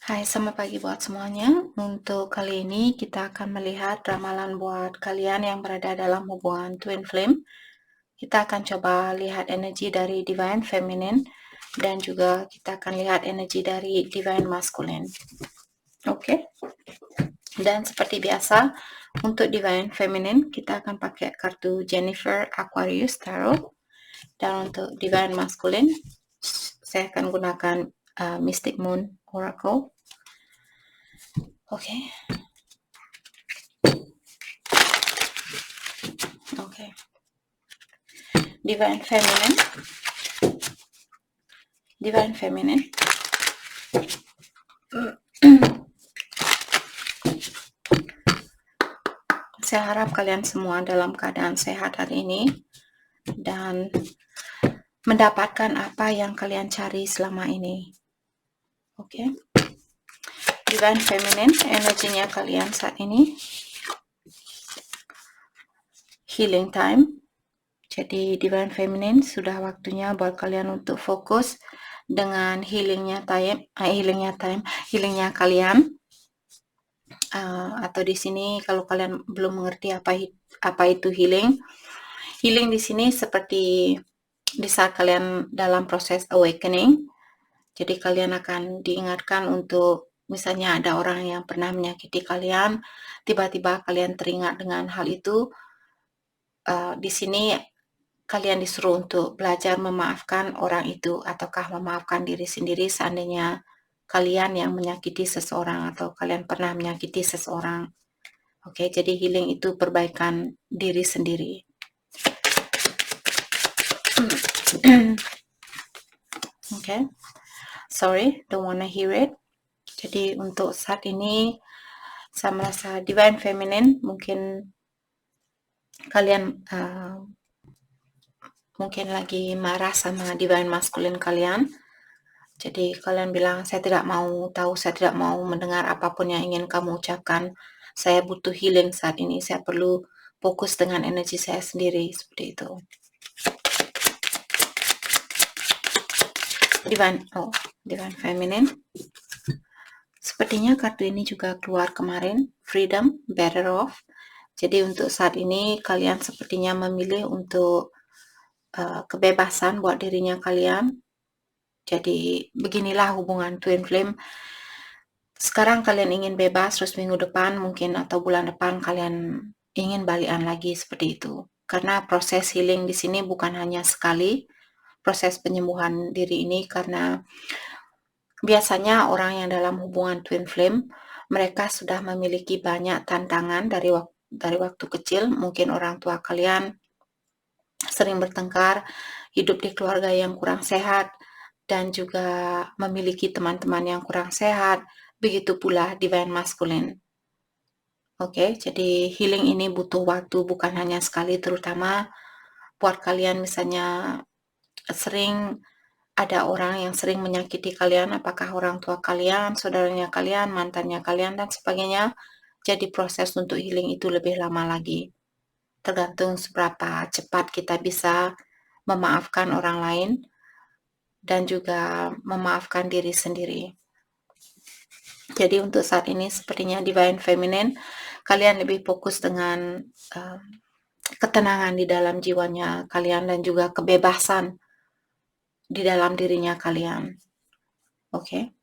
Hai, selamat pagi buat semuanya. Untuk kali ini kita akan melihat ramalan buat kalian yang berada dalam hubungan twin flame. Kita akan coba lihat energi dari divine feminine dan juga kita akan lihat energi dari divine masculine. Oke. Dan seperti biasa, untuk divine feminine kita akan pakai kartu Jennifer Aquarius Tarot. Dan untuk divine masculine saya akan gunakan Mystic Moon Oracle. Oke. Oke. Divine feminine. Saya harap kalian semua dalam keadaan sehat hari ini dan mendapatkan apa yang kalian cari selama ini. Oke. Divine feminine, energinya kalian saat ini healing time. Jadi divine feminine sudah waktunya buat kalian untuk fokus dengan healingnya kalian. Atau di sini kalau kalian belum mengerti apa itu healing di sini seperti di saat kalian dalam proses awakening. Jadi kalian akan diingatkan untuk misalnya ada orang yang pernah menyakiti kalian, tiba-tiba kalian teringat dengan hal itu. Di sini kalian disuruh untuk belajar memaafkan orang itu ataukah memaafkan diri sendiri seandainya kalian yang menyakiti seseorang atau kalian pernah menyakiti seseorang. Oke, jadi healing itu perbaikan diri sendiri. Oke. Sorry, don't wanna hear it. Jadi untuk saat ini saya merasa divine feminine mungkin kalian mungkin lagi marah sama divine masculine kalian. Jadi kalian bilang saya tidak mau tahu, saya tidak mau mendengar apapun yang ingin kamu ucapkan. Saya butuh healing saat ini. Saya perlu fokus dengan energi saya sendiri seperti itu. Divine feminine. Sepertinya kartu ini juga keluar kemarin, freedom, better off. Jadi untuk saat ini kalian sepertinya memilih untuk kebebasan buat dirinya kalian. Jadi beginilah hubungan twin flame. Sekarang kalian ingin bebas, terus minggu depan mungkin atau bulan depan kalian ingin balikan lagi seperti itu. Karena proses healing di sini bukan hanya sekali proses penyembuhan diri ini, karena biasanya orang yang dalam hubungan twin flame mereka sudah memiliki banyak tantangan dari waktu kecil. Mungkin orang tua kalian sering bertengkar, hidup di keluarga yang kurang sehat, dan juga memiliki teman-teman yang kurang sehat. Begitu pula divine masculine. Oke, jadi healing ini butuh waktu, bukan hanya sekali, terutama buat kalian misalnya sering ada orang yang sering menyakiti kalian, apakah orang tua kalian, saudaranya kalian, mantannya kalian, dan sebagainya. Jadi proses untuk healing itu lebih lama lagi. Tergantung seberapa cepat kita bisa memaafkan orang lain dan juga memaafkan diri sendiri. Jadi untuk saat ini sepertinya divine feminine kalian lebih fokus dengan ketenangan di dalam jiwanya kalian dan juga kebebasan di dalam dirinya kalian. Oke.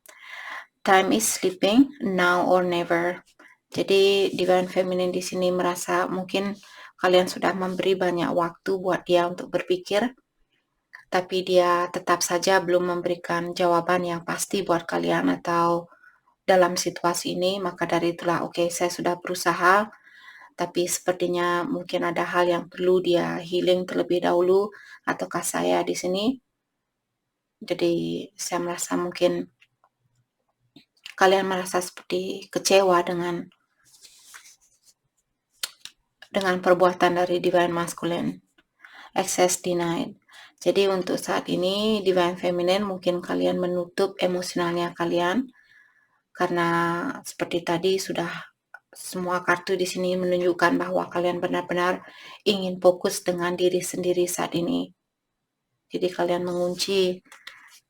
Time is sleeping, now or never. Jadi divine feminine di sini merasa mungkin kalian sudah memberi banyak waktu buat dia untuk berpikir, tapi dia tetap saja belum memberikan jawaban yang pasti buat kalian atau dalam situasi ini. Maka dari itulah saya sudah berusaha, tapi sepertinya mungkin ada hal yang perlu dia healing terlebih dahulu, ataukah saya di sini. Jadi saya merasa mungkin kalian merasa seperti kecewa dengan perbuatan dari divine masculine. Access denied. Jadi untuk saat ini divine feminine mungkin kalian menutup emosionalnya kalian karena seperti tadi sudah semua kartu di sini menunjukkan bahwa kalian benar-benar ingin fokus dengan diri sendiri saat ini. Jadi kalian mengunci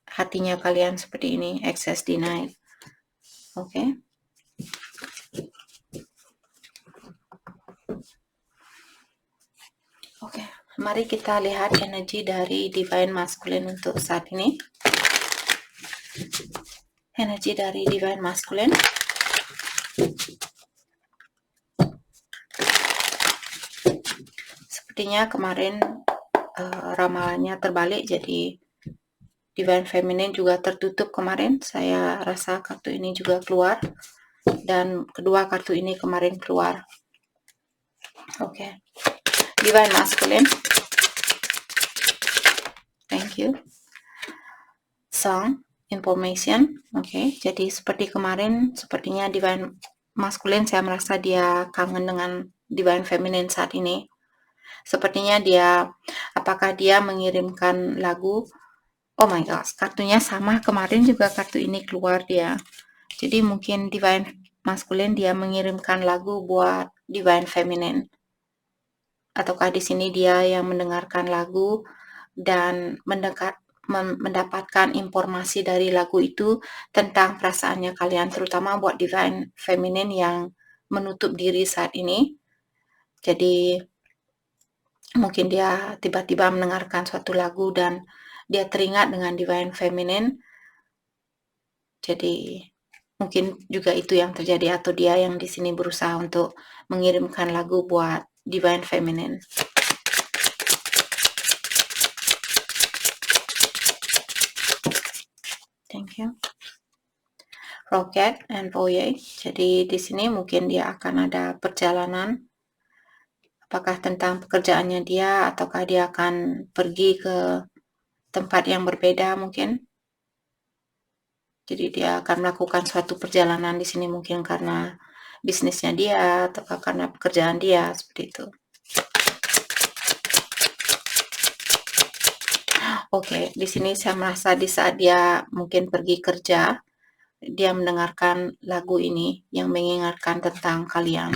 hatinya kalian seperti ini, access denied. Oke. Oke, mari kita lihat energi dari Divine Masculine untuk saat ini. Energi dari Divine Masculine. Sepertinya kemarin ramalannya terbalik, jadi Divine Feminine juga tertutup kemarin. Saya rasa kartu ini juga keluar, dan kedua kartu ini kemarin keluar. Oke. Divine Masculine. Thank you. Song, information. Oke, jadi seperti kemarin, sepertinya Divine Masculine saya merasa dia kangen dengan Divine Feminine saat ini. Sepertinya dia, apakah dia mengirimkan lagu? Oh my gosh, kartunya sama kemarin juga kartu ini keluar dia. Jadi mungkin Divine Masculine dia mengirimkan lagu buat Divine Feminine. Ataukah di sini dia yang mendengarkan lagu dan mendapatkan informasi dari lagu itu tentang perasaannya kalian, terutama buat Divine Feminine yang menutup diri saat ini. Jadi mungkin dia tiba-tiba mendengarkan suatu lagu dan dia teringat dengan Divine Feminine. Jadi mungkin juga itu yang terjadi, atau dia yang di sini berusaha untuk mengirimkan lagu buat Divine Feminine. Thank you. Rocket and Voyage. Jadi di sini mungkin dia akan ada perjalanan. Apakah tentang pekerjaannya dia, ataukah dia akan pergi ke tempat yang berbeda mungkin. Jadi dia akan melakukan suatu perjalanan di sini mungkin karena bisnisnya dia, ataukah karena pekerjaan dia, seperti itu. Oke, di sini saya merasa di saat dia mungkin pergi kerja, dia mendengarkan lagu ini yang mengingatkan tentang kalian.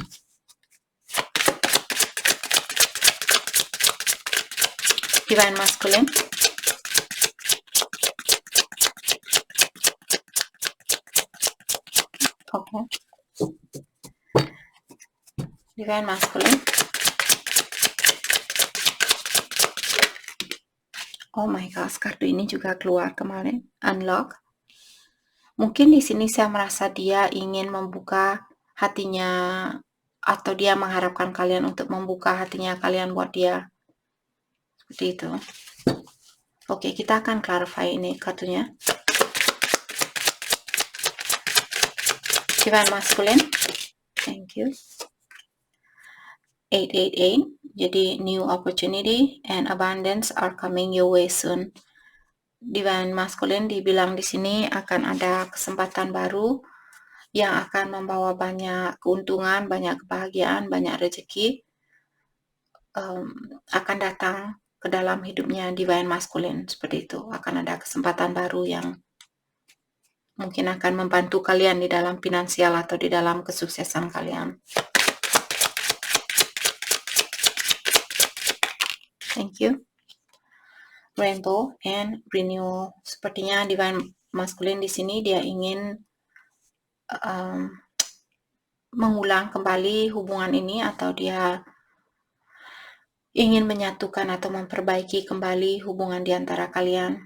Divine Masculine. Oke. Divine Masculine. Oh my gosh, kartu ini juga keluar kemarin. Unlock. Mungkin di sini saya merasa dia ingin membuka hatinya, atau dia mengharapkan kalian untuk membuka hatinya kalian buat dia. Seperti itu. Oke, kita akan clarify ini kartunya. Divine Masculine. Thank you. 888. Jadi new opportunity and abundance are coming your way soon. Divine Masculine dibilang di sini akan ada kesempatan baru yang akan membawa banyak keuntungan, banyak kebahagiaan, banyak rezeki akan datang ke dalam hidupnya Divine Masculine. Seperti itu, akan ada kesempatan baru yang mungkin akan membantu kalian di dalam finansial atau di dalam kesuksesan kalian. Thank you. Rainbow and renewal. Sepertinya Divine Masculine di sini dia ingin mengulang kembali hubungan ini, atau dia ingin menyatukan atau memperbaiki kembali hubungan di antara kalian.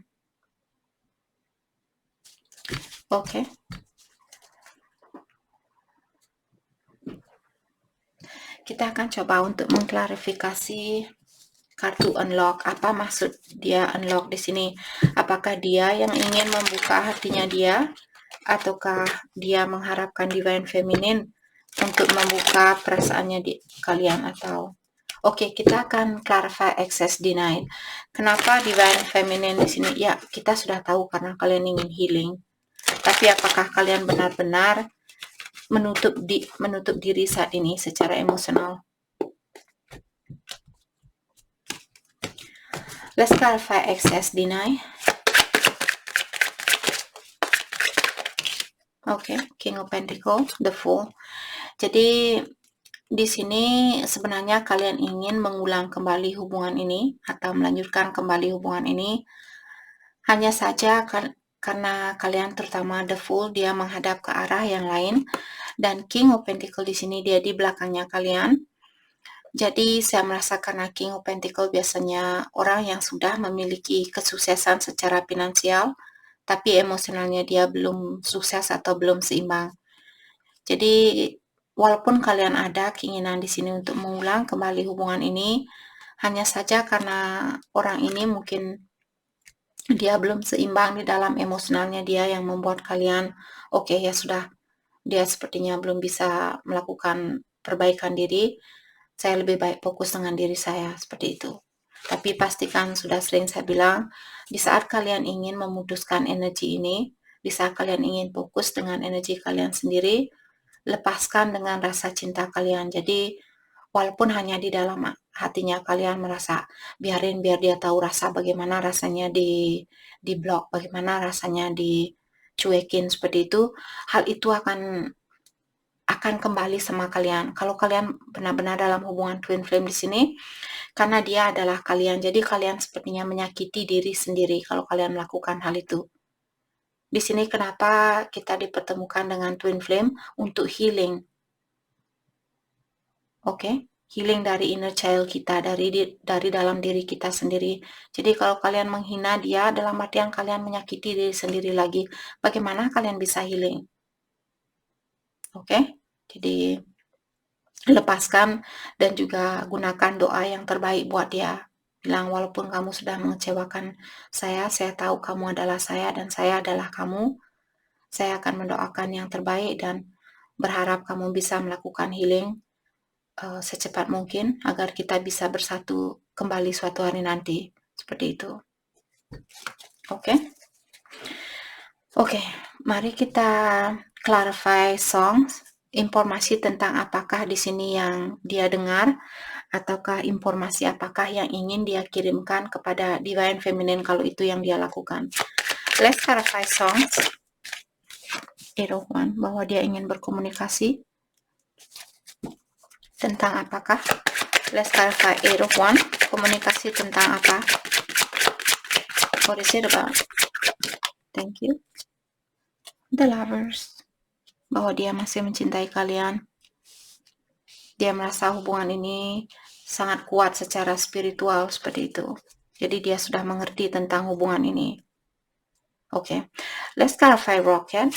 Oke. Kita akan coba untuk mengklarifikasi kartu unlock. Apa maksud dia unlock di sini? Apakah dia yang ingin membuka hatinya dia, ataukah dia mengharapkan Divine Feminine untuk membuka perasaannya di kalian, atau oke, kita akan clarify access denied. Kenapa Divine Feminine di sini? Ya, kita sudah tahu karena kalian ingin healing. Tapi apakah kalian benar-benar menutup diri saat ini secara emosional? Let's clarify access deny. Oke, King of Pentacles, the Fool. Jadi di sini sebenarnya kalian ingin mengulang kembali hubungan ini atau melanjutkan kembali hubungan ini. Hanya saja karena kalian terutama the Fool dia menghadap ke arah yang lain dan King of Pentacle di sini dia di belakangnya kalian. Jadi saya merasa karena King of Pentacle biasanya orang yang sudah memiliki kesuksesan secara finansial, tapi emosionalnya dia belum sukses atau belum seimbang. Jadi walaupun kalian ada keinginan di sini untuk mengulang kembali hubungan ini, hanya saja karena orang ini mungkin dia belum seimbang di dalam emosionalnya dia yang membuat kalian oke, ya sudah, dia sepertinya belum bisa melakukan perbaikan diri, saya lebih baik fokus dengan diri saya, seperti itu. Tapi pastikan, sudah sering saya bilang, di saat kalian ingin memutuskan energi ini, di saat kalian ingin fokus dengan energi kalian sendiri, lepaskan dengan rasa cinta kalian. Jadi walaupun hanya di dalam hatinya kalian merasa biarin biar dia tahu rasa bagaimana rasanya di blok, bagaimana rasanya dicuekin seperti itu, hal itu akan kembali sama kalian. Kalau kalian benar-benar dalam hubungan twin flame di sini, karena dia adalah kalian, jadi kalian sepertinya menyakiti diri sendiri kalau kalian melakukan hal itu. Di sini kenapa kita dipertemukan dengan twin flame? Untuk healing. Oke, healing dari inner child kita, dari dalam diri kita sendiri. Jadi kalau kalian menghina dia, dalam artian kalian menyakiti diri sendiri lagi. Bagaimana kalian bisa healing? Oke, jadi lepaskan dan juga gunakan doa yang terbaik buat dia. Bilang, walaupun kamu sudah mengecewakan saya tahu kamu adalah saya dan saya adalah kamu. Saya akan mendoakan yang terbaik dan berharap kamu bisa melakukan healing secepat mungkin agar kita bisa bersatu kembali suatu hari nanti. Seperti itu. Oke. Oke, mari kita clarify songs, informasi tentang apakah di sini yang dia dengar ataukah informasi apakah yang ingin dia kirimkan kepada Divine Feminine kalau itu yang dia lakukan. Let's clarify songs. Erowan bahwa dia ingin berkomunikasi tentang apakah? Let's clarify. Erowan, komunikasi tentang apa? What is it about? Thank you. The Lovers, bahwa dia masih mencintai kalian. Dia merasa hubungan ini sangat kuat secara spiritual seperti itu. Jadi dia sudah mengerti tentang hubungan ini. Oke, let's clarify Rocket.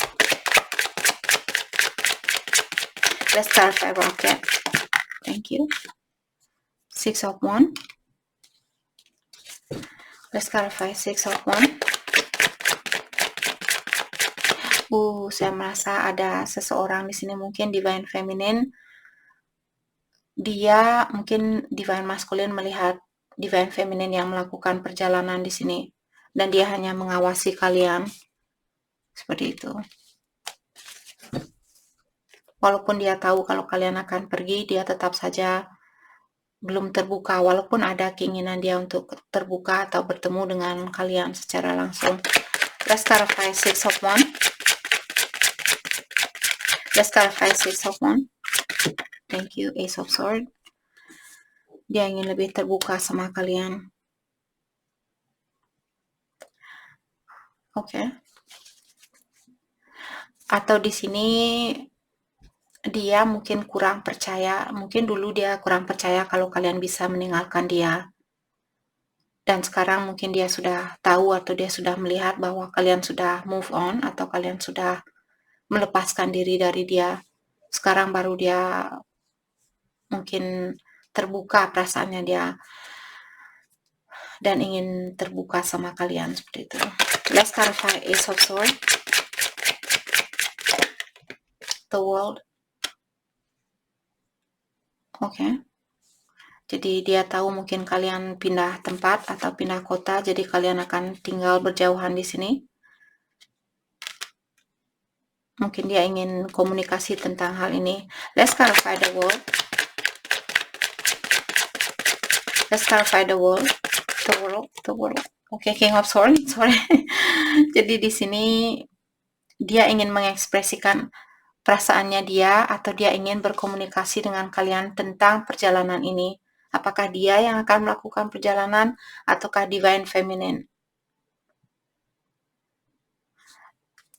Let's clarify Rocket. Thank you. Six of Wands. Let's clarify Six of Wands. Saya merasa ada seseorang di sini mungkin Divine Feminine. Dia mungkin Divine Masculine melihat Divine Feminine yang melakukan perjalanan di sini dan dia hanya mengawasi kalian seperti itu. Walaupun dia tahu kalau kalian akan pergi, dia tetap saja belum terbuka, walaupun ada keinginan dia untuk terbuka atau bertemu dengan kalian secara langsung. Let's clarify Six of Wands. Let's clarify Six of Wands. Thank you, Ace of Swords. Dia ingin lebih terbuka sama kalian. Oke. Atau di sini dia mungkin kurang percaya, mungkin dulu dia kurang percaya kalau kalian bisa meninggalkan dia. Dan sekarang mungkin dia sudah tahu atau dia sudah melihat bahwa kalian sudah move on atau kalian sudah melepaskan diri dari dia. Sekarang baru dia mungkin terbuka perasaannya dia dan ingin terbuka sama kalian seperti itu. Let's clarify Ace of Swords. The World. Oke. Jadi dia tahu mungkin kalian pindah tempat atau pindah kota, jadi kalian akan tinggal berjauhan di sini. Mungkin dia ingin komunikasi tentang hal ini. Let's clarify the World. Let's clarify the World. The World. Oke, King of Swords. Sorry. Jadi di sini dia ingin mengekspresikan perasaannya dia atau dia ingin berkomunikasi dengan kalian tentang perjalanan ini. Apakah dia yang akan melakukan perjalanan ataukah Divine Feminine?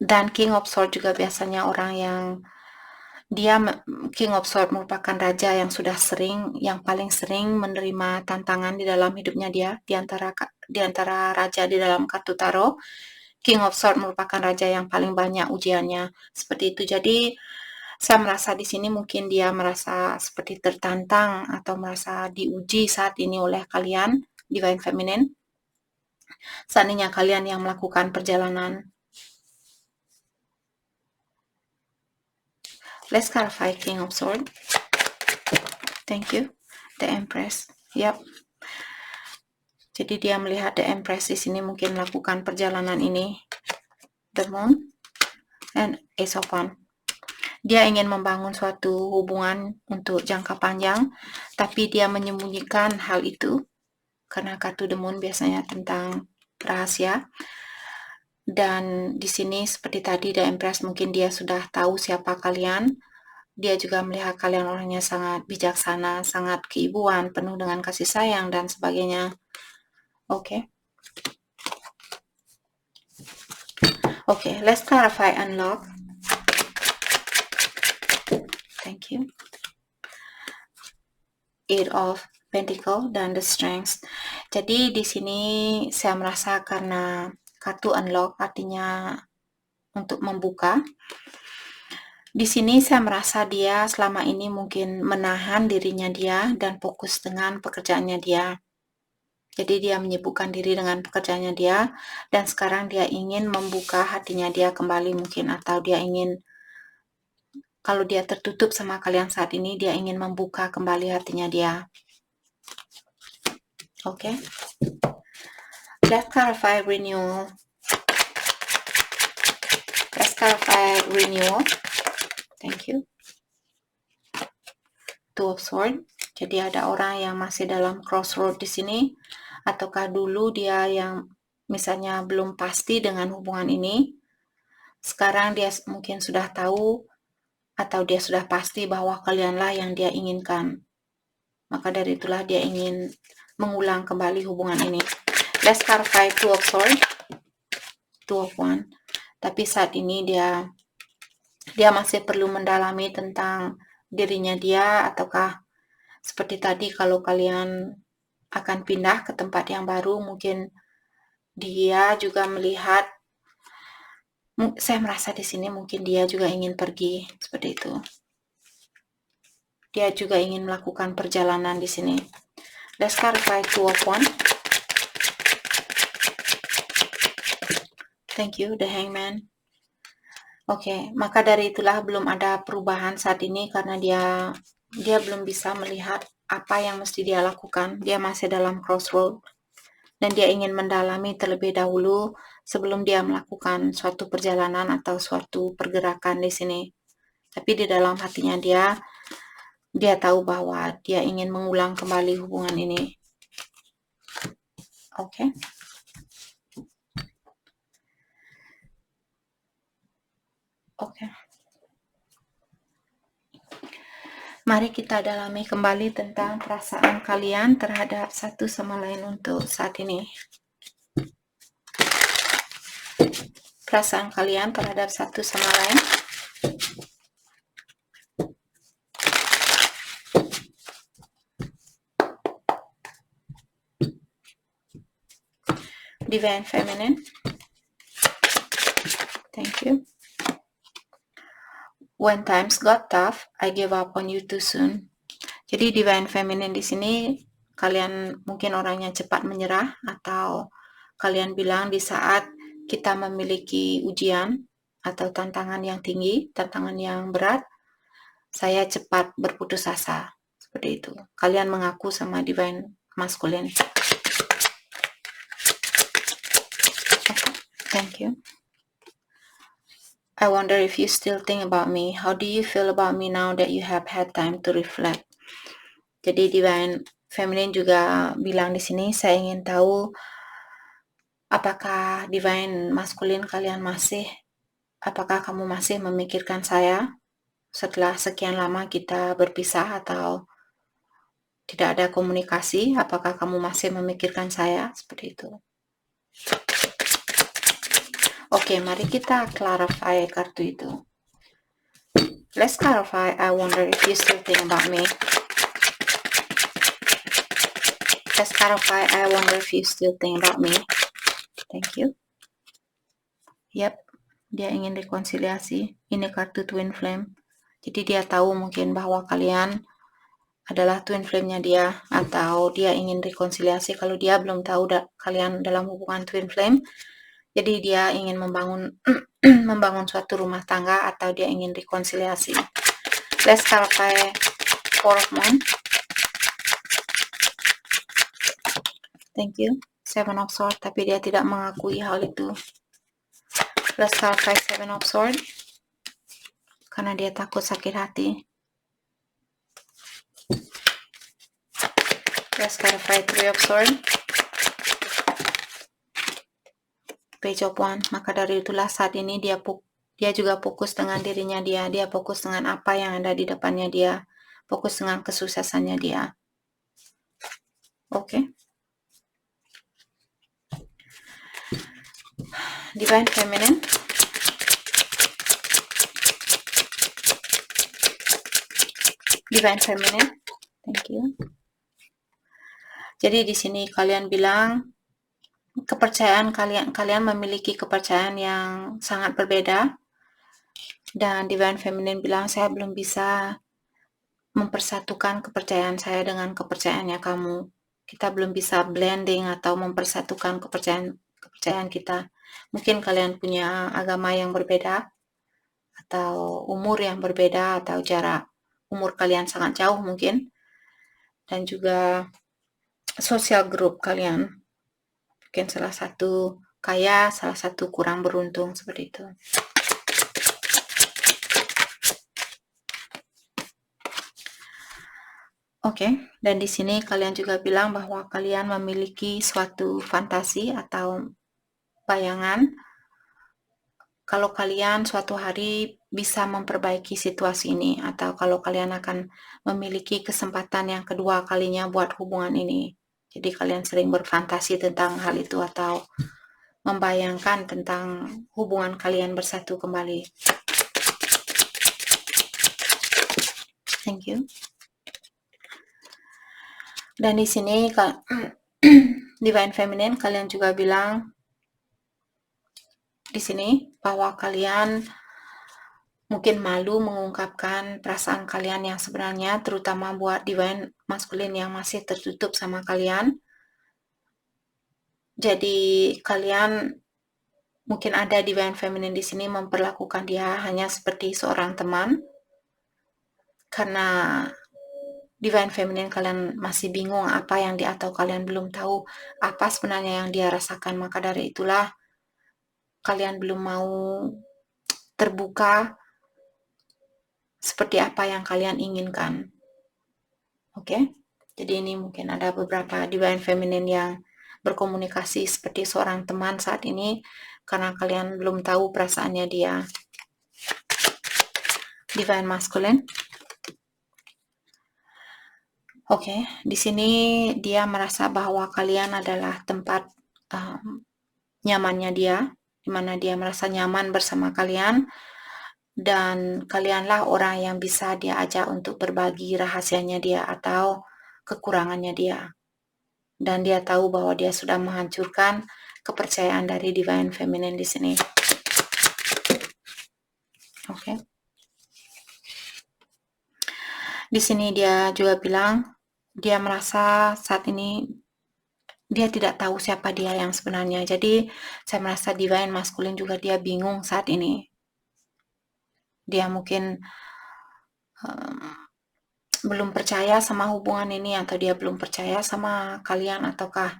Dan King of Swords juga biasanya orang yang King of Swords merupakan raja yang yang paling sering menerima tantangan di dalam hidupnya dia. Di antara raja di dalam kartu tarot, King of Swords merupakan raja yang paling banyak ujiannya. Seperti itu. Jadi saya merasa di sini mungkin dia merasa seperti tertantang atau merasa diuji saat ini oleh kalian, Divine Feminine. Seandainya kalian yang melakukan perjalanan. Let's clarify King of Swords. Thank you. The Empress. Yep. Jadi dia melihat The Empress di sini mungkin melakukan perjalanan ini. The Moon and Ace of Wands. Dia ingin membangun suatu hubungan untuk jangka panjang, tapi dia menyembunyikan hal itu karena kartu The Moon biasanya tentang rahasia. Dan di sini seperti tadi The Empress mungkin dia sudah tahu siapa kalian. Dia juga melihat kalian orangnya sangat bijaksana, sangat keibuan, penuh dengan kasih sayang dan sebagainya. Okay. Okay, let's clarify unlock. Thank you. Eight of Pentacle dan The Strength. Jadi di sini saya merasa karena kartu unlock artinya untuk membuka. Di sini saya merasa dia selama ini mungkin menahan dirinya dia dan fokus dengan pekerjaannya dia. Jadi dia menyibukkan diri dengan pekerjaannya dia dan sekarang dia ingin membuka hatinya dia kembali mungkin, atau dia ingin, kalau dia tertutup sama kalian saat ini, dia ingin membuka kembali hatinya dia. Okay. Let's clarify renewal. Let's clarify renewal. Thank you. Two of Swords. Jadi ada orang yang masih dalam crossroad di sini, ataukah dulu dia yang misalnya belum pasti dengan hubungan ini. Sekarang dia mungkin sudah tahu atau dia sudah pasti bahwa kalianlah yang dia inginkan. Maka dari itulah dia ingin mengulang kembali hubungan ini. Let's clarify Two of Swords. Two of Wands. Tapi saat ini dia masih perlu mendalami tentang dirinya dia, ataukah seperti tadi kalau kalian akan pindah ke tempat yang baru, mungkin dia juga melihat, saya merasa di sini mungkin dia juga ingin pergi, seperti itu. Dia juga ingin melakukan perjalanan di sini. Let's clarify Two of Wands. Thank you, The Hangman. Oke, maka dari itulah belum ada perubahan saat ini karena dia belum bisa melihat apa yang mesti dia lakukan. Dia masih dalam crossroad dan dia ingin mendalami terlebih dahulu sebelum dia melakukan suatu perjalanan atau suatu pergerakan di sini. Tapi di dalam hatinya dia tahu bahwa dia ingin mengulang kembali hubungan ini. Oke. Oke. Mari kita dalami kembali tentang perasaan kalian terhadap satu sama lain untuk saat ini. Perasaan kalian terhadap satu sama lain. Divine Feminine. Thank you. When times got tough, I gave up on you too soon. Jadi Divine Feminine di sini kalian mungkin orangnya cepat menyerah, atau kalian bilang di saat kita memiliki ujian atau tantangan yang tinggi, tantangan yang berat, saya cepat berputus asa. Seperti itu. Kalian mengaku sama Divine Masculine. Okay. Thank you. I wonder if you still think about me. How do you feel about me now that you have had time to reflect? Jadi Divine Feminine juga bilang di sini, saya ingin tahu apakah Divine Masculine kalian apakah kamu masih memikirkan saya setelah sekian lama kita berpisah atau tidak ada komunikasi? Apakah kamu masih memikirkan saya? Seperti itu. Oke, mari kita clarify kartu itu. Let's clarify. I wonder if you still think about me. Let's clarify. I wonder if you still think about me. Thank you. Yep, dia ingin rekonsiliasi. Ini kartu Twin Flame. Jadi dia tahu mungkin bahwa kalian adalah twin flame-nya dia, atau dia ingin rekonsiliasi kalau dia belum tahu kalian dalam hubungan twin flame. Jadi dia ingin membangun membangun suatu rumah tangga, atau dia ingin rekonsiliasi. Let's clarify Four of Wands. Thank you. Seven of Swords, tapi dia tidak mengakui hal itu. Let's clarify Seven of Swords, karena dia takut sakit hati. Let's clarify Three of Swords, Page of Wands. Maka dari itulah saat ini dia juga fokus dengan dirinya dia fokus dengan apa yang ada di depannya dia, fokus dengan kesuksesannya dia. Oke. Divine Feminine. Divine Feminine. Thank you. Jadi di sini kalian bilang kepercayaan kalian memiliki kepercayaan yang sangat berbeda, dan Divine Feminine bilang saya belum bisa mempersatukan kepercayaan saya dengan kepercayaannya kamu. Kita belum bisa blending atau mempersatukan kepercayaan kita. Mungkin kalian punya agama yang berbeda, atau umur yang berbeda, atau jarak umur kalian sangat jauh mungkin, dan juga sosial grup kalian. Mungkin salah satu kaya, salah satu kurang beruntung, seperti itu. Oke, dan di sini kalian juga bilang bahwa kalian memiliki suatu fantasi atau bayangan kalau kalian suatu hari bisa memperbaiki situasi ini, atau kalau kalian akan memiliki kesempatan yang kedua kalinya buat hubungan ini. Jadi kalian sering berfantasi tentang hal itu, atau membayangkan tentang hubungan kalian bersatu kembali. Thank you. Dan di sini Divine Feminine, kalian juga bilang di sini bahwa kalian mungkin malu mengungkapkan perasaan kalian yang sebenarnya, terutama buat Divine Masculine yang masih tertutup sama kalian. Jadi kalian mungkin ada Divine Feminine di sini memperlakukan dia hanya seperti seorang teman, karena Divine Feminine kalian masih bingung apa yang atau kalian belum tahu apa sebenarnya yang dia rasakan. Maka dari itulah kalian belum mau terbuka seperti apa yang kalian inginkan. Oke? Jadi ini mungkin ada beberapa Divine Feminine yang berkomunikasi seperti seorang teman saat ini, karena kalian belum tahu perasaannya dia. Divine Masculine. Oke, di sini dia merasa bahwa kalian adalah tempat nyamannya dia, di mana dia merasa nyaman bersama kalian, dan kalianlah orang yang bisa dia ajak untuk berbagi rahasianya dia atau kekurangannya dia. Dan dia tahu bahwa dia sudah menghancurkan kepercayaan dari Divine Feminine di sini. Oke. Di sini dia juga bilang dia merasa saat ini dia tidak tahu siapa dia yang sebenarnya. Jadi saya merasa Divine Masculine juga dia bingung saat ini. Dia mungkin belum percaya sama hubungan ini, atau dia belum percaya sama kalian, ataukah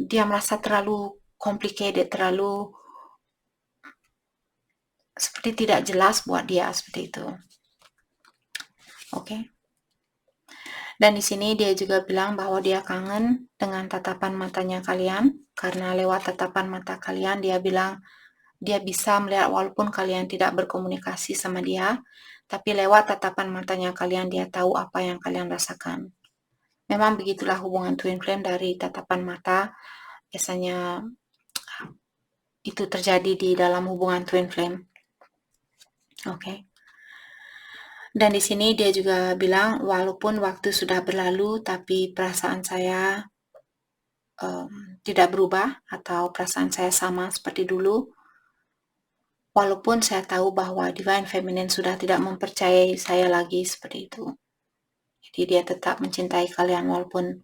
dia merasa terlalu complicated, terlalu seperti tidak jelas buat dia, seperti itu. Oke. Dan di sini dia juga bilang bahwa dia kangen dengan tatapan matanya kalian, karena lewat tatapan mata kalian dia bilang dia bisa melihat walaupun kalian tidak berkomunikasi sama dia, tapi lewat tatapan matanya kalian dia tahu apa yang kalian rasakan. Memang begitulah hubungan twin flame, dari tatapan mata biasanya itu terjadi di dalam hubungan twin flame. Oke. Dan di sini dia juga bilang, walaupun waktu sudah berlalu, tapi perasaan saya tidak berubah atau perasaan saya sama seperti dulu. Walaupun saya tahu bahwa Divine Feminine sudah tidak mempercayai saya lagi seperti itu. Jadi dia tetap mencintai kalian walaupun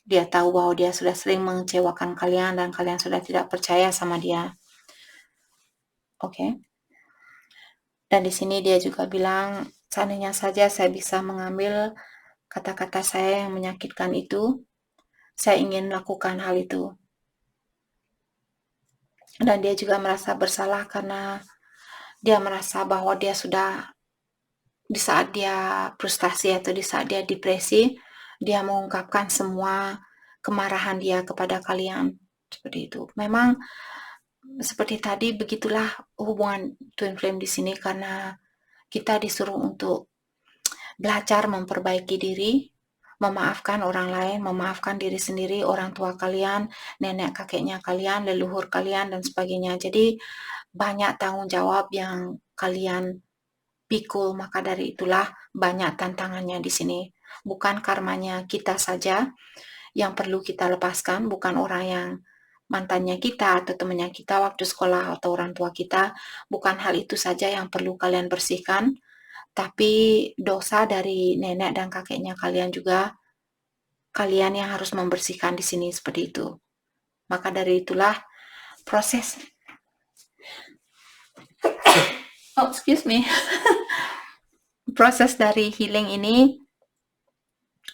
dia tahu bahwa dia sudah sering mengecewakan kalian dan kalian sudah tidak percaya sama dia. Oke. Dan di sini dia juga bilang, seandainya saja saya bisa mengambil kata-kata saya yang menyakitkan itu, saya ingin melakukan hal itu. Dan dia juga merasa bersalah karena dia merasa bahwa dia sudah, di saat dia frustasi atau di saat dia depresi, dia mengungkapkan semua kemarahan dia kepada kalian. Seperti itu. Memang seperti tadi, begitulah hubungan twin flame di sini, karena kita disuruh untuk belajar memperbaiki diri, memaafkan orang lain, memaafkan diri sendiri, orang tua kalian, nenek kakeknya kalian, leluhur kalian, dan sebagainya. Jadi banyak tanggung jawab yang kalian pikul, maka dari itulah banyak tantangannya di sini. Bukan karmanya kita saja yang perlu kita lepaskan, bukan orang yang mantannya kita atau temannya kita waktu sekolah atau orang tua kita, bukan hal itu saja yang perlu kalian bersihkan, tapi dosa dari nenek dan kakeknya kalian juga kalian yang harus membersihkan di sini seperti itu. Maka dari itulah proses excuse me. Proses dari healing ini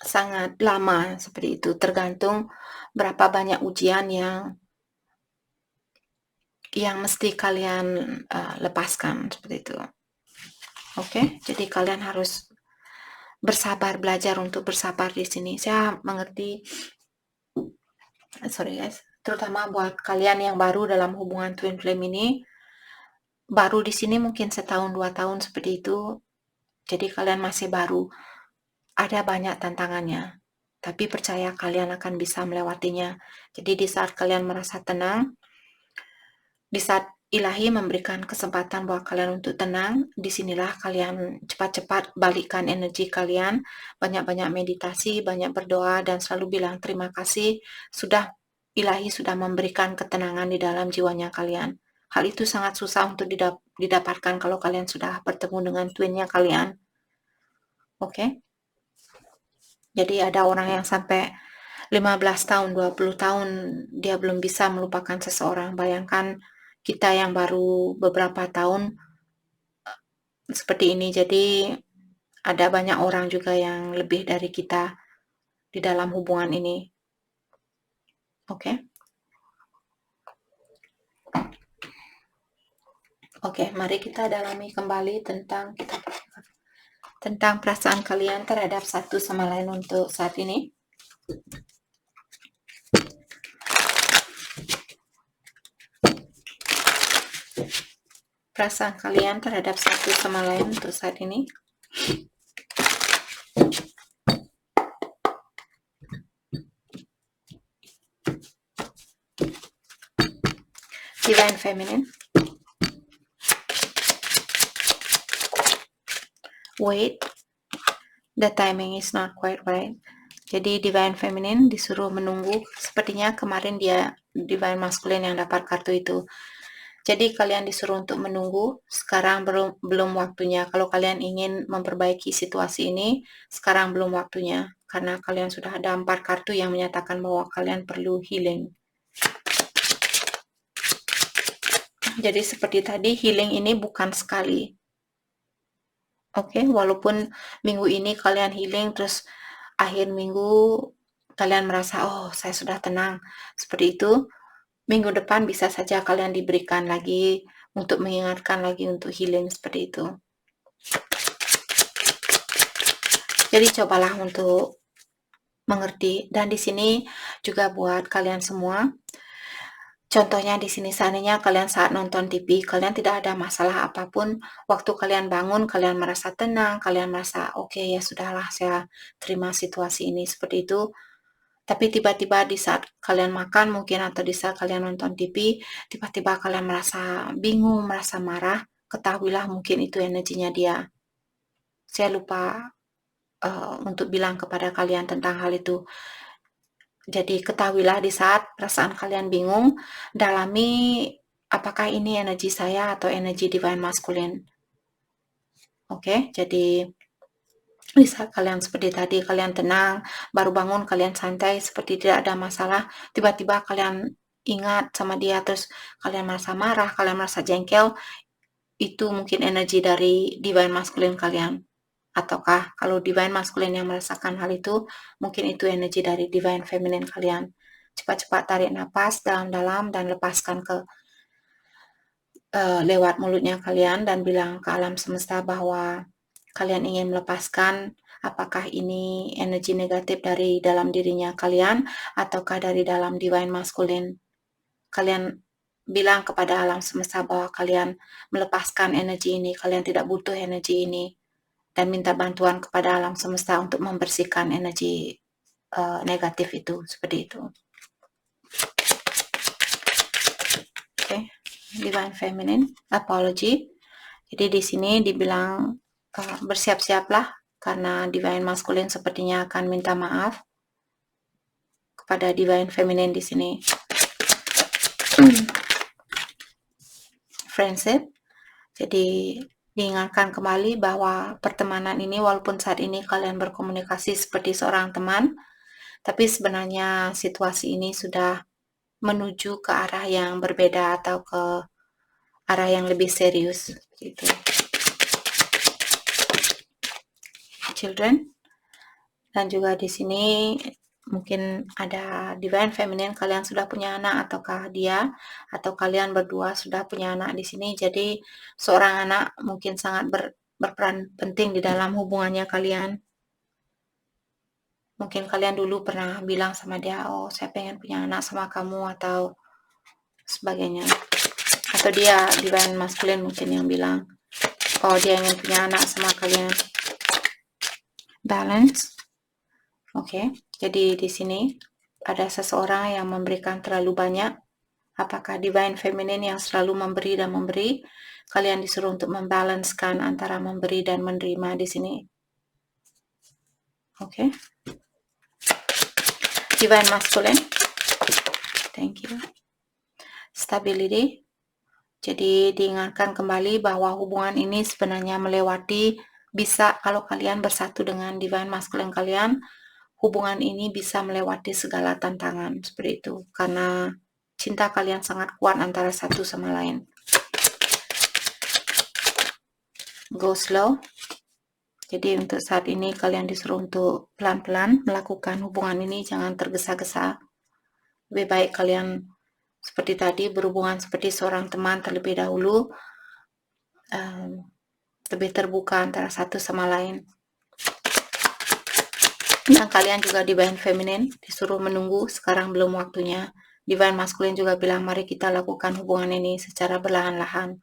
sangat lama seperti itu, tergantung berapa banyak ujian yang mesti kalian lepaskan seperti itu. Oke, jadi kalian harus bersabar, belajar untuk bersabar di sini. Saya mengerti, sorry guys, terutama buat kalian yang baru dalam hubungan twin flame ini, baru di sini mungkin setahun 2 tahun seperti itu, jadi kalian masih baru, ada banyak tantangannya, tapi percaya kalian akan bisa melewatinya. Jadi di saat kalian merasa tenang, di saat Ilahi memberikan kesempatan buat kalian untuk tenang, disinilah kalian cepat-cepat balikkan energi kalian, banyak-banyak meditasi, banyak berdoa, dan selalu bilang terima kasih, Ilahi sudah memberikan ketenangan di dalam jiwanya kalian. Hal itu sangat susah untuk didapatkan kalau kalian sudah bertemu dengan twinnya kalian. Oke? Jadi ada orang yang sampai 15 tahun, 20 tahun dia belum bisa melupakan seseorang. Bayangkan kita yang baru beberapa tahun seperti ini. Jadi ada banyak orang juga yang lebih dari kita di dalam hubungan ini. Oke? Oke, mari kita dalami kembali tentang perasaan kalian terhadap satu sama lain untuk saat ini. Perasaan kalian terhadap satu sama lain untuk saat ini. Divine Feminine. Wait, the timing is not quite right. Jadi Divine Feminine disuruh menunggu. Sepertinya kemarin dia Divine Masculine yang dapat kartu itu. Jadi kalian disuruh untuk menunggu. Sekarang belum waktunya. Kalau kalian ingin memperbaiki situasi ini, sekarang belum waktunya. Karena kalian sudah ada 4 kartu yang menyatakan bahwa kalian perlu healing. Jadi seperti tadi, healing ini bukan sekali. Oke, walaupun minggu ini kalian healing, terus akhir minggu kalian merasa, oh saya sudah tenang. Seperti itu, minggu depan bisa saja kalian diberikan lagi untuk mengingatkan lagi untuk healing seperti itu. Jadi cobalah untuk mengerti. Dan di sini juga buat kalian semua. Contohnya di sini seandainya kalian saat nonton TV, kalian tidak ada masalah apapun, waktu kalian bangun, kalian merasa tenang, kalian merasa oke, ya sudahlah saya terima situasi ini seperti itu. Tapi tiba-tiba di saat kalian makan mungkin atau di saat kalian nonton TV, tiba-tiba kalian merasa bingung, merasa marah, ketahuilah mungkin itu energinya dia. Saya lupa untuk bilang kepada kalian tentang hal itu. Jadi ketahuilah di saat perasaan kalian bingung, dalami apakah ini energi saya atau energi divine masculine. Oke, jadi di saat kalian seperti tadi, kalian tenang, baru bangun, kalian santai, seperti tidak ada masalah, tiba-tiba kalian ingat sama dia, terus kalian merasa marah, kalian merasa jengkel, itu mungkin energi dari divine masculine kalian. Ataukah kalau divine masculine yang merasakan hal itu, mungkin itu energi dari divine feminine kalian. Cepat-cepat tarik nafas dalam-dalam dan lepaskan ke lewat mulutnya kalian dan bilang ke alam semesta bahwa kalian ingin melepaskan apakah ini energi negatif dari dalam dirinya kalian ataukah dari dalam divine masculine. Kalian bilang kepada alam semesta bahwa kalian melepaskan energi ini, kalian tidak butuh energi ini, dan minta bantuan kepada alam semesta untuk membersihkan energi negatif itu, seperti itu. Oke, divine feminine apology. Jadi di sini dibilang bersiap-siaplah karena divine masculine sepertinya akan minta maaf kepada divine feminine di sini. Friendship. Jadi diingatkan kembali bahwa pertemanan ini walaupun saat ini kalian berkomunikasi seperti seorang teman, tapi sebenarnya situasi ini sudah menuju ke arah yang berbeda atau ke arah yang lebih serius gitu. Children, dan juga di sini mungkin ada divine feminine, kalian sudah punya anak ataukah dia atau kalian berdua sudah punya anak di sini. Jadi seorang anak mungkin sangat berperan penting di dalam hubungannya kalian. Mungkin kalian dulu pernah bilang sama dia, oh saya pengen punya anak sama kamu atau sebagainya. Atau dia divine masculine mungkin yang bilang, oh dia ingin punya anak sama kalian. Balance. Oke, jadi di sini ada seseorang yang memberikan terlalu banyak. Apakah divine feminine yang selalu memberi dan memberi? Kalian disuruh untuk membalancekan antara memberi dan menerima di sini. Oke. Divine masculine. Thank you. Stability. Jadi diingatkan kembali bahwa hubungan ini sebenarnya melewati, bisa kalau kalian bersatu dengan divine masculine kalian, hubungan ini bisa melewati segala tantangan seperti itu. Karena cinta kalian sangat kuat antara satu sama lain. Go slow. Jadi untuk saat ini kalian disuruh untuk pelan-pelan melakukan hubungan ini, jangan tergesa-gesa. Lebih baik kalian seperti tadi berhubungan seperti seorang teman terlebih dahulu, lebih terbuka antara satu sama lain. Dan kalian juga divine feminine disuruh menunggu, sekarang belum waktunya. Divine masculine juga bilang mari kita lakukan hubungan ini secara perlahan-lahan.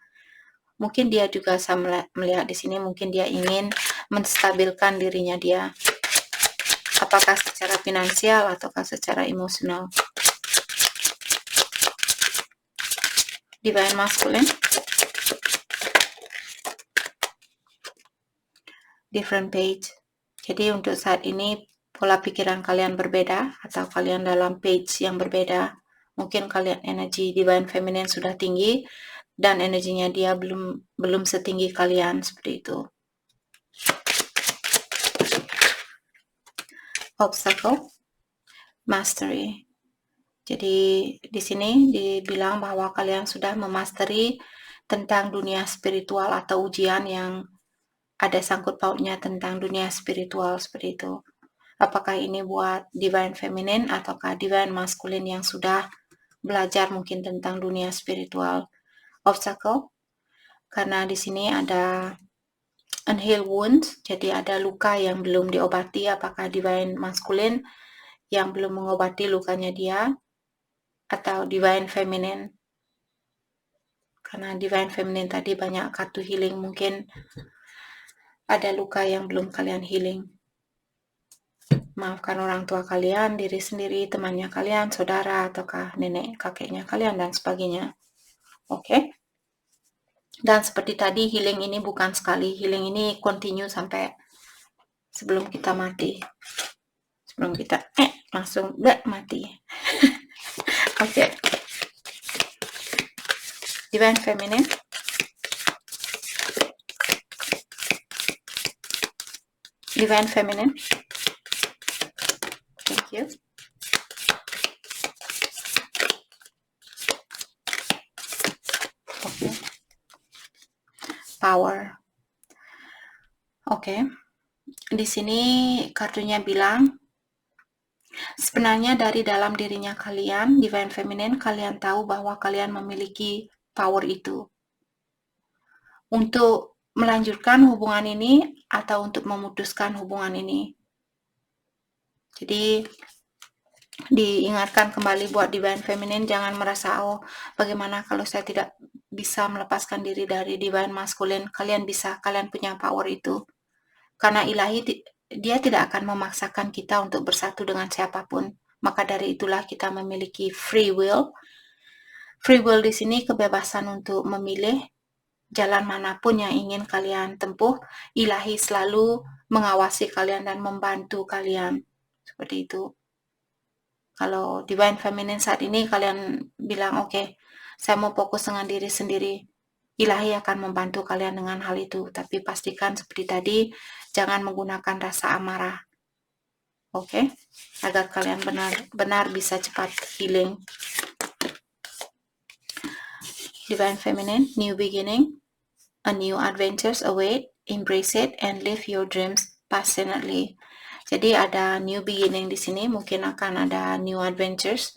Mungkin dia juga saya melihat di sini, mungkin dia ingin menstabilkan dirinya dia. Apakah secara finansial ataukah secara emosional. Divine masculine. Different page. Jadi untuk saat ini pola pikiran kalian berbeda atau kalian dalam page yang berbeda. Mungkin kalian energi divine feminine sudah tinggi dan energinya dia belum setinggi kalian, seperti itu. Obstacle, mastery. Jadi di sini dibilang bahwa kalian sudah memasteri tentang dunia spiritual atau ujian yang ada sangkut pautnya tentang dunia spiritual, seperti itu. Apakah ini buat divine feminine ataukah divine masculine yang sudah belajar mungkin tentang dunia spiritual. Obstacle, karena di sini ada unhealed wounds, jadi ada luka yang belum diobati. Apakah divine masculine yang belum mengobati lukanya dia atau divine feminine? Karena divine feminine tadi banyak kartu healing, mungkin ada luka yang belum kalian healing. Maafkan orang tua kalian, diri sendiri, temannya kalian, saudara, ataukah nenek kakeknya kalian, dan sebagainya. Oke? Dan seperti tadi, healing ini bukan sekali. Healing ini continue sampai sebelum kita mati. Sebelum kita langsung mati. Oke. Divine Feminine. Divine Feminine. Thank you. Okay. Power. Oke. Di sini kartunya bilang, sebenarnya dari dalam dirinya kalian, Divine Feminine, kalian tahu bahwa kalian memiliki power itu. Untuk melanjutkan hubungan ini atau untuk memutuskan hubungan ini. Jadi diingatkan kembali buat Divine Feminine, jangan merasa, oh bagaimana kalau saya tidak bisa melepaskan diri dari Divine Masculine. Kalian bisa, kalian punya power itu. Karena ilahi, dia tidak akan memaksakan kita untuk bersatu dengan siapapun. Maka dari itulah kita memiliki free will. Free will di sini kebebasan untuk memilih jalan manapun yang ingin kalian tempuh. Ilahi selalu mengawasi kalian dan membantu kalian. Seperti itu. Kalau Divine Feminine saat ini kalian bilang, oke, saya mau fokus dengan diri sendiri. Ilahi akan membantu kalian dengan hal itu. Tapi pastikan seperti tadi, jangan menggunakan rasa amarah. Oke? Agar kalian benar-benar bisa cepat healing. Divine Feminine, new beginning. A new adventures await. Embrace it and live your dreams passionately. Jadi ada new beginning di sini, mungkin akan ada new adventures.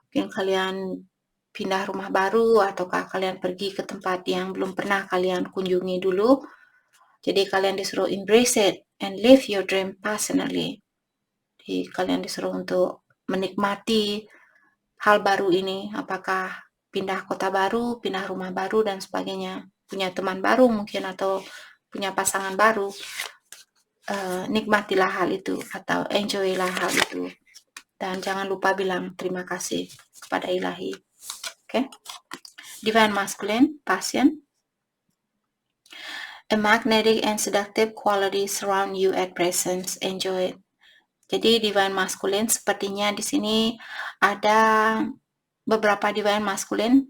Mungkin kalian pindah rumah baru, ataukah kalian pergi ke tempat yang belum pernah kalian kunjungi dulu. Jadi kalian disuruh embrace it and live your dream passionately. Jadi kalian disuruh untuk menikmati hal baru ini, apakah pindah kota baru, pindah rumah baru, dan sebagainya. Punya teman baru mungkin, atau punya pasangan baru. Nikmatilah hal itu, atau enjoylah hal itu. Dan jangan lupa bilang terima kasih kepada ilahi. Okay? Divine Masculine, passion. A magnetic and seductive quality surround you at present. Enjoy it. Jadi Divine Masculine sepertinya di sini ada beberapa Divine Masculine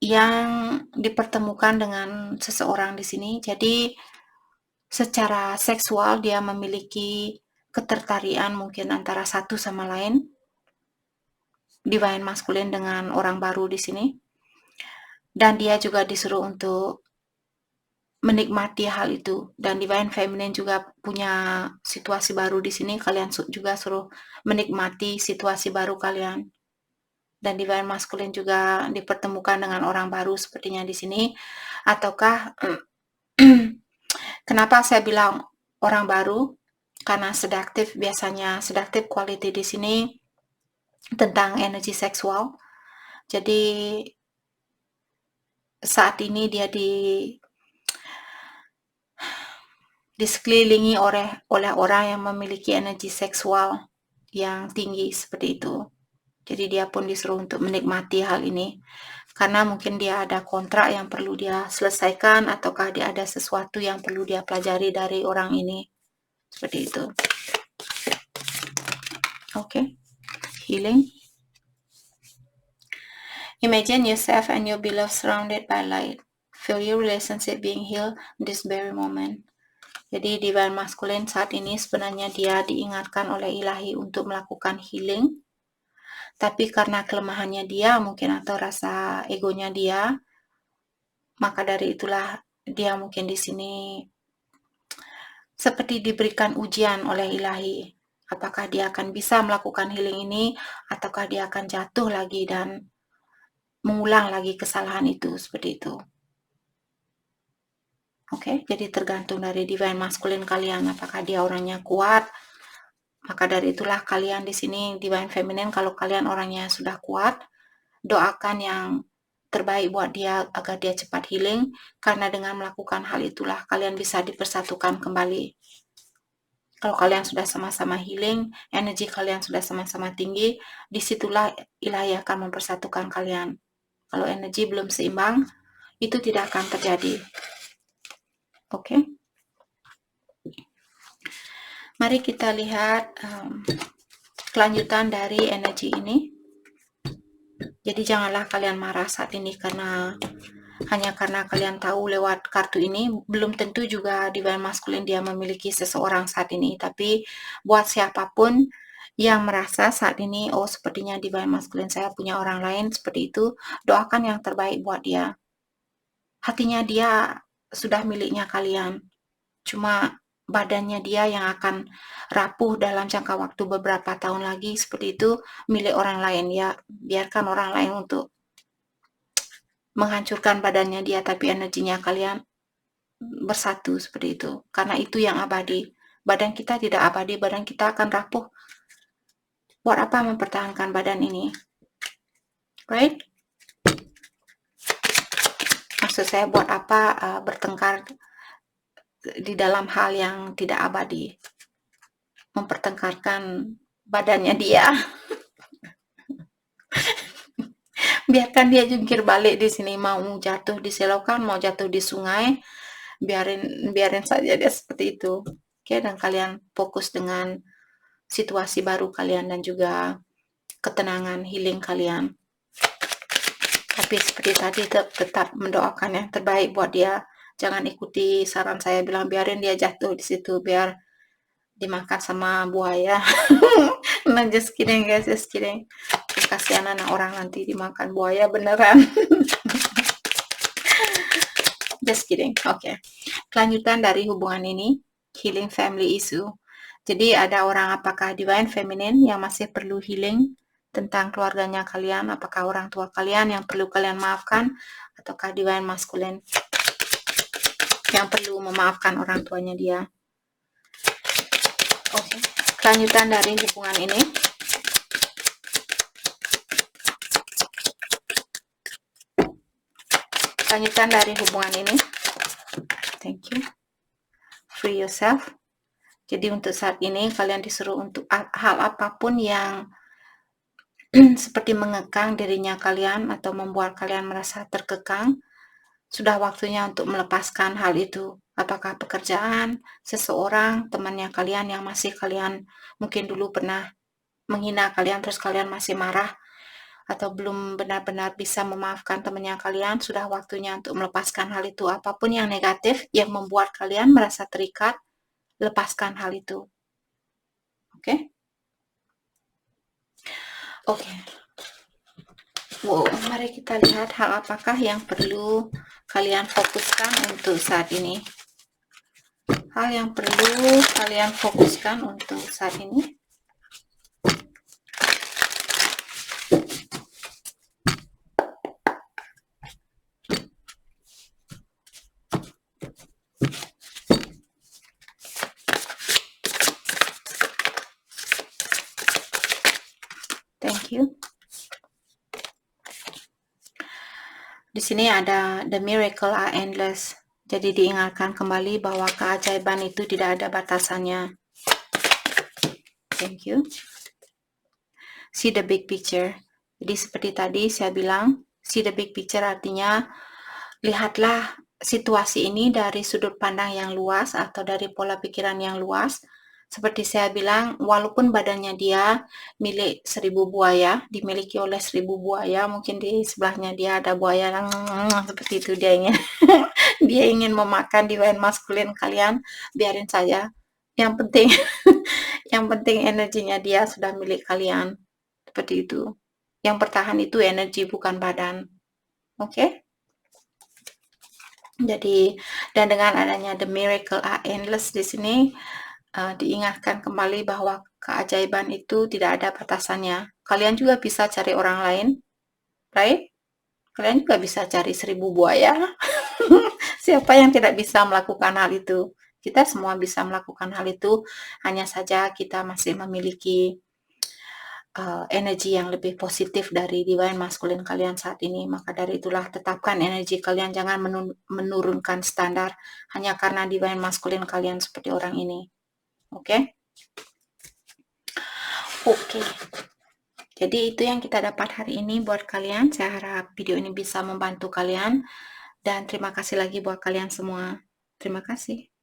yang dipertemukan dengan seseorang di sini. Jadi secara seksual dia memiliki ketertarikan mungkin antara satu sama lain. Divine Masculine dengan orang baru di sini. Dan dia juga disuruh untuk menikmati hal itu. Dan Divine Feminine juga punya situasi baru di sini. Kalian juga suruh menikmati situasi baru kalian. Dan Divine Masculine juga dipertemukan dengan orang baru sepertinya di sini. Ataukah kenapa saya bilang orang baru? Karena seductive, biasanya seductive quality di sini tentang energi seksual. Jadi saat ini dia disekelilingi oleh orang yang memiliki energi seksual yang tinggi seperti itu. Jadi dia pun disuruh untuk menikmati hal ini. Karena mungkin dia ada kontrak yang perlu dia selesaikan, ataukah dia ada sesuatu yang perlu dia pelajari dari orang ini. Seperti itu. Okay. Healing. Imagine yourself and your beloved surrounded by light. Feel your relationship being healed this very moment. Jadi Divine Masculine saat ini sebenarnya dia diingatkan oleh ilahi untuk melakukan healing. Tapi karena kelemahannya dia mungkin, atau rasa egonya dia, maka dari itulah dia mungkin di sini seperti diberikan ujian oleh ilahi. Apakah dia akan bisa melakukan healing ini, ataukah dia akan jatuh lagi dan mengulang lagi kesalahan itu, seperti itu. Oke, jadi tergantung dari Divine Masculine kalian, apakah dia orangnya kuat. Maka dari itulah kalian di sini Divine Feminine, kalau kalian orangnya sudah kuat, doakan yang terbaik buat dia agar dia cepat healing, karena dengan melakukan hal itulah kalian bisa dipersatukan kembali. Kalau kalian sudah sama-sama healing, energi kalian sudah sama-sama tinggi, disitulah ilahi akan mempersatukan kalian. Kalau energi belum seimbang, itu tidak akan terjadi. Oke? Mari kita lihat kelanjutan dari energi ini. Jadi janganlah kalian marah saat ini hanya karena kalian tahu lewat kartu ini. Belum tentu juga divine masculine dia memiliki seseorang saat ini, tapi buat siapapun yang merasa saat ini, oh sepertinya divine masculine saya punya orang lain seperti itu, doakan yang terbaik buat dia. Hatinya dia sudah miliknya kalian, cuma badannya dia yang akan rapuh dalam jangka waktu beberapa tahun lagi seperti itu, milik orang lain. Ya biarkan orang lain untuk menghancurkan badannya dia, tapi energinya kalian bersatu seperti itu, karena itu yang abadi. Badan kita tidak abadi, badan kita akan rapuh. Buat apa mempertahankan badan ini, right? Maksud saya buat apa bertengkar di dalam hal yang tidak abadi, mempertengkarkan badannya dia. Biarkan dia jungkir balik di sini, mau jatuh di selokan, mau jatuh di sungai, biarin saja dia seperti itu. Oke, dan kalian fokus dengan situasi baru kalian dan juga ketenangan healing kalian. Tapi seperti tadi tetap mendoakan yang terbaik buat dia. Jangan ikuti saran saya bilang biarin dia jatuh di situ biar dimakan sama buaya. Nah, just kidding guys, just kidding. Kasihan anak orang nanti dimakan buaya beneran. Just kidding. Oke. Kelanjutan dari hubungan ini, healing family issue. Jadi ada orang apakah divine feminine yang masih perlu healing tentang keluarganya kalian, apakah orang tua kalian yang perlu kalian maafkan, ataukah divine masculine yang perlu memaafkan orang tuanya dia. Oke. Kelanjutan dari hubungan ini. Kelanjutan dari hubungan ini. Thank you. Free yourself. Jadi untuk saat ini kalian disuruh untuk hal apapun yang seperti mengekang dirinya kalian atau membuat kalian merasa terkekang, sudah waktunya untuk melepaskan hal itu. Apakah pekerjaan, seseorang, temannya kalian yang masih kalian mungkin dulu pernah menghina kalian terus kalian masih marah, atau belum benar-benar bisa memaafkan temannya kalian, sudah waktunya untuk melepaskan hal itu. Apapun yang negatif yang membuat kalian merasa terikat, lepaskan hal itu. Oke? Oke. Wow, mari kita lihat hal apakah yang perlu kalian fokuskan untuk saat ini. Hal yang perlu kalian fokuskan untuk saat ini. Thank you. Di sini ada the miracle are endless. Jadi diingatkan kembali bahwa keajaiban itu tidak ada batasannya. Thank you. See the big picture. Jadi seperti tadi saya bilang, see the big picture artinya lihatlah situasi ini dari sudut pandang yang luas atau dari pola pikiran yang luas. Seperti saya bilang, walaupun badannya dia milik 1000 buaya, dimiliki oleh 1000 buaya, mungkin di sebelahnya dia ada buaya yang seperti itu, dia ingin memakan divine masculine kalian, biarin saja. Yang penting yang penting energinya dia sudah milik kalian. Seperti itu. Yang bertahan itu energi bukan badan. Oke? Jadi, dan dengan adanya the miracle are endless di sini, diingatkan kembali bahwa keajaiban itu tidak ada batasannya. Kalian juga bisa cari orang lain, right? Kalian juga bisa cari 1000 buaya. Siapa yang tidak bisa melakukan hal itu? Kita semua bisa melakukan hal itu, hanya saja kita masih memiliki energi yang lebih positif dari divine masculine kalian saat ini. Maka dari itulah tetapkan energi kalian, jangan menurunkan standar hanya karena divine masculine kalian seperti orang ini. Oke. Oke. Jadi itu yang kita dapat hari ini buat kalian. Saya harap video ini bisa membantu kalian. Dan terima kasih lagi buat kalian semua. Terima kasih.